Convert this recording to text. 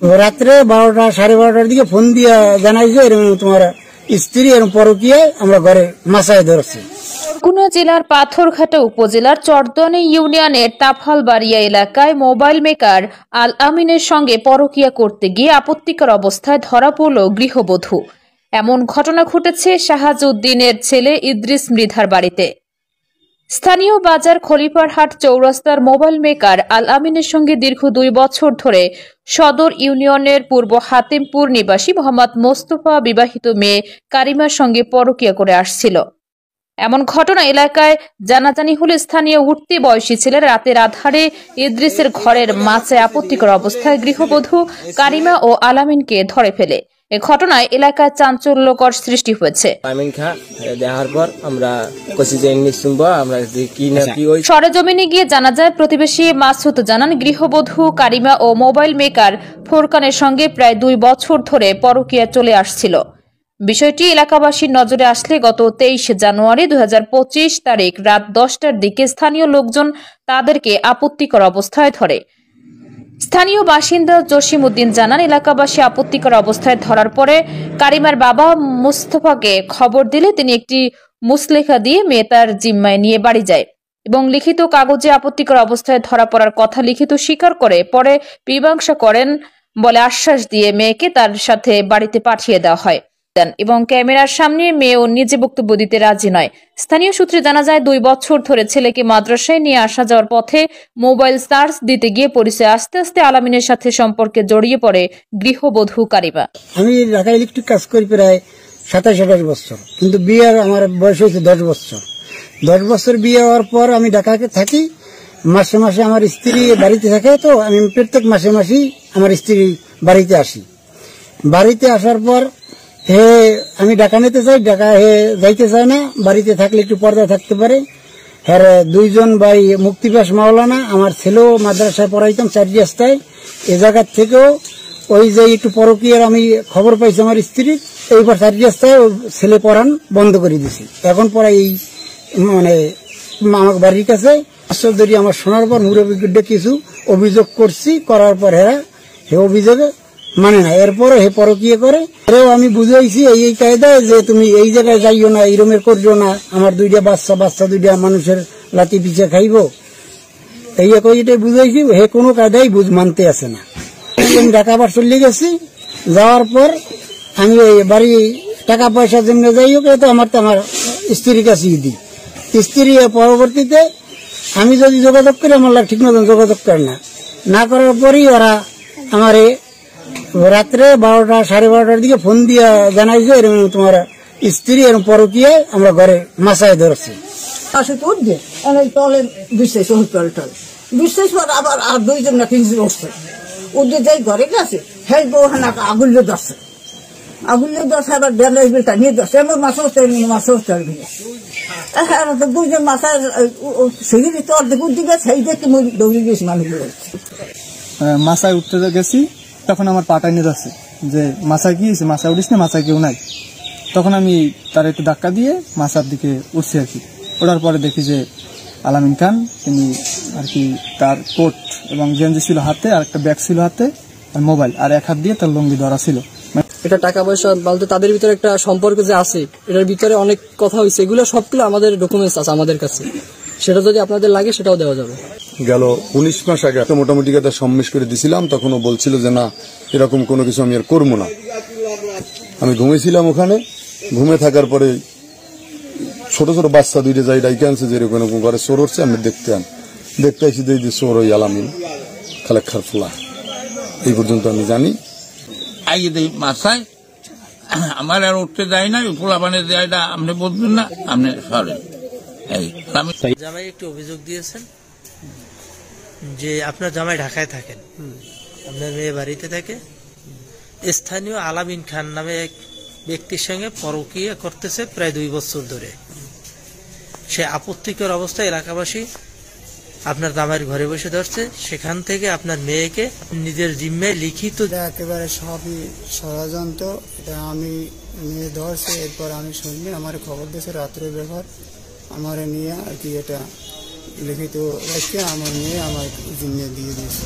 রাত্রে 12টা সাড়ে 12টার দিকে ফোন দিয়ে জানাইছে এরকম তোমার স্ত্রী এরকম পরকীয়ায় আমরা ঘরে মাসায় ধরছি। বরগুনা জেলার পাথরঘাটা উপজেলার চরদনি ইউনিয়নের তাফালবাড়িয়া এলাকায় মোবাইল মেকার আল আমিনের সঙ্গে পরকীয়া করতে গিয়ে আপত্তিকর অবস্থায় ধরা পড়ল গৃহবধূ। এমন ঘটনা ঘটেছে শাহাজউদ্দিনের ছেলে ইদ্রিস মৃধার বাড়িতে। স্থানীয় বাজার খলিফারহাট চৌরাস্তার মোবাইল মেকার আল আমিনের সঙ্গে দীর্ঘ 2 বছর ধরে সদর ইউনিয়নের পূর্ব হাতিমপুর নিবাসী মোহাম্মদ মোস্তফা বিবাহিত মেয়ে কারিমার সঙ্গে পরকীয়া করে আসছিল। এমন ঘটনা এলাকায় জানাজানি হলে স্থানীয় উঠতি বয়সী ছেলের রাতের আধারে ইদ্রিসের ঘরের মাঝে আপত্তিকর অবস্থায় গৃহবধূ কারিমা ও আলামিনকে ধরে ফেলে। এ ঘটনায় এলাকায় চাঞ্চল্যকর সৃষ্টি হয়েছে। সরেজমিনে গিয়ে জানা যায়, প্রতিবেশী মাসুদ জানান গৃহবধূ কারিমা ও মোবাইল মেকার ফোরকানের সঙ্গে প্রায় 2 বছর ধরে পরকীয়া চলে আসছিল। বিষয়টি এলাকাবাসীর নজরে আসলে গত 23 জানুয়ারি 2025 তারিখ রাত 10টার দিকে স্থানীয় লোকজন তাদেরকে আপত্তিকর অবস্থায় ধরে। স্থানীয় বাসিন্দা জসিম উদ্দিন জানান, এলাকাবাসী আপত্তিকর অবস্থায় ধরার পরে কারিমার বাবা মুস্তফাকে খবর দিলে তিনি একটি মুসলেখা দিয়ে মেয়ে তার জিম্মায় নিয়ে বাড়ি যায় এবং লিখিত কাগজে আপত্তিকর অবস্থায় ধরা পড়ার কথা লিখিত স্বীকার করে পরে মীমাংসা করেন বলে আশ্বাস দিয়ে মেয়েকে তার সাথে বাড়িতে পাঠিয়ে দেওয়া হয় এবং ক্যামেরার সামনে মেয়েও নিজে বক্তব্য দিতে রাজি নয়। স্থানীয় সূত্রে জানা যায়, 2 বছর ধরে ছেলেকে মাদ্রাসায় নিয়ে আসা যাওয়ার পথে মোবাইল চার্জ দিতে গিয়ে পরিচয় আস্তে আস্তে আলামিনের সাথে সম্পর্কে জড়িয়ে পড়ে গৃহবধূ কারিমা। আমি ঢাকা ইলেকট্রিক কাজ করি প্রায় 27-28 বছর, কিন্তু বিয়ের আমার বয়স হয়েছে 10 বছর। 10 বছর বিয়ে হওয়ার পর আমি ঢাকাতে থাকি, মাসে মাসে আমার স্ত্রী বাড়িতে থাকে, তো আমি প্রত্যেক মাসে মাসেই আমার স্ত্রী বাড়িতে আসি। বাড়িতে আসার পর আমি ঢাকা নিতে চাই, ঢাকা যাইতে চায় না, বাড়িতে থাকলে একটু পর্দা থাকতে পারে। হ্যাঁ, 2জন ভাই মুক্তিবাস মাওলানা, আমার ছেলেও মাদ্রাসায় পড়াইতাম 4 রাস্তায়। এ জায়গার থেকেও ওই যে একটু পরকীয়ার আমি খবর পাইছি আমার স্ত্রীর, এইবার 4 রাস্তায় ছেলে পড়ান বন্ধ করে দিছি। এখন পরে এই মানে আমার বাড়ির কাছে ধরি আমার শোনার পর মুরব্বীদের কিছু অভিযোগ করছি, করার পর হে অভিযোগে মানে না, এরপরে হে পরকীয়া করে। আমি বুঝাইছি এই কায়দায় যে তুমি এই জায়গায় যাইও না, এই রুমের করছো না, আমার 2টা বাচ্চা 2টা মানুষের লাতি পিছে খাইব, এইটাই বুঝাইছি। হে কোনো কায়দায় বুঝ মানতে আসে না। আমি ঢাকা আবার চলে গেছি, যাওয়ার পর আমি বাড়ি টাকা পয়সা জন্য যাই হোক, তো আমার স্ত্রীর কাছেই দিই। স্ত্রী পরবর্তীতে আমি যদি যোগাযোগ করি, আমার ঠিক মতন যোগাযোগ করে না করার পরই ওরা আমার রাত্রে 12টা সাড়ে 12টার দিকে ফোন দিয়ে জানাইছে এরকম তোমার স্ত্রী এরকম পরকীয়ায় আমরা ঘরে মাসায় ধরছি। আবার আর 2জন না 3জন উঠছে, উঠে যাই ঘরে গেছে, হ্যাঁ বউহানা আগুল্য ধরছে, আবার বেলা নিয়ে ধরছে, আমার মাছ চলবে। হ্যাঁ, 2জন মাসায় সেদিকে তো অর্ধেক উঠতে গেছে, সেই দেখে দৌড়ে গেছি মানুষগুলো। মাসায় উঠতে গেছি, তখন আমার পাটা নিয়ে যাচ্ছে যে মাছা গিয়েছে, মাছা উঠিস না, মাছা কেউ নাই। তখন আমি তার একটু ধাক্কা দিয়ে মাছার দিকে উঠছি আর কি। ওঠার পরে দেখি যে আলামিন খান তিনি আর কি তার কোট এবং গেঞ্জি ছিল হাতে, আর একটা ব্যাগ ছিল হাতে, আর মোবাইল, আর এক হাত দিয়ে তার লুঙ্গি ধরা ছিল। এটা টাকা পয়সা বলতে তাদের ভিতরে একটা সম্পর্ক যে আছে, এটার ভিতরে অনেক কথা হয়েছে, এগুলো সবগুলো আমাদের ডকুমেন্টস আছে আমাদের কাছে, সেটা যদি আপনাদের লাগে সেটাও দেওয়া যাবে। গেল 19 মাস আগে একটা মোটামুটি কথা সম্মেশ করে দিছিলাম, তখন ও বলছিল যে না এরকম কোনো কিছু আমি আর করবো না। আমি ঘুমিয়েছিলাম ওখানে, ঘুমে থাকার পরে ছোট ছোট বাচ্চা 2টা যাই ডাইকে আনছে যে এরকম ঘরে চোর উঠছে। আমি দেখতে আসি যে চোর ওই আলামিন খালেক্ষার ফোলা। এই পর্যন্ত আমি জানি। মাসায় আমার আর উঠতে যায় না, ফোলা বানিয়ে দেয় না, আপনি বলবেন না, আপনি সরেন। জামাই একটু অভিযোগ দিয়েছেন যে আপনার জামাই ঢাকায় থাকেন, আপনার মেয়ে বাড়িতে থাকে, স্থানীয় আলামিন খান নামে এক ব্যক্তির সঙ্গে পরকীয়া করতেছে প্রায় 2 বছর ধরে। সে আপত্তিকর অবস্থায় এলাকাবাসী আপনার জামাইয়ের ঘরে বসে ধরছে, সেখান থেকে আপনার মেয়েকে নিজের জিম্মায় লিখিত। একেবারে সবই ষড়যন্ত্র, এটা আমি মেয়ে ধরছে, এরপর আমি শুনি আমার খবর দিয়েছে রাত্রে ব্যাপার, আমার নিয়ে আর কি এটা লিখিত রেখে আমার মেয়ে আমার জিম্মে দিয়ে দিয়েছে।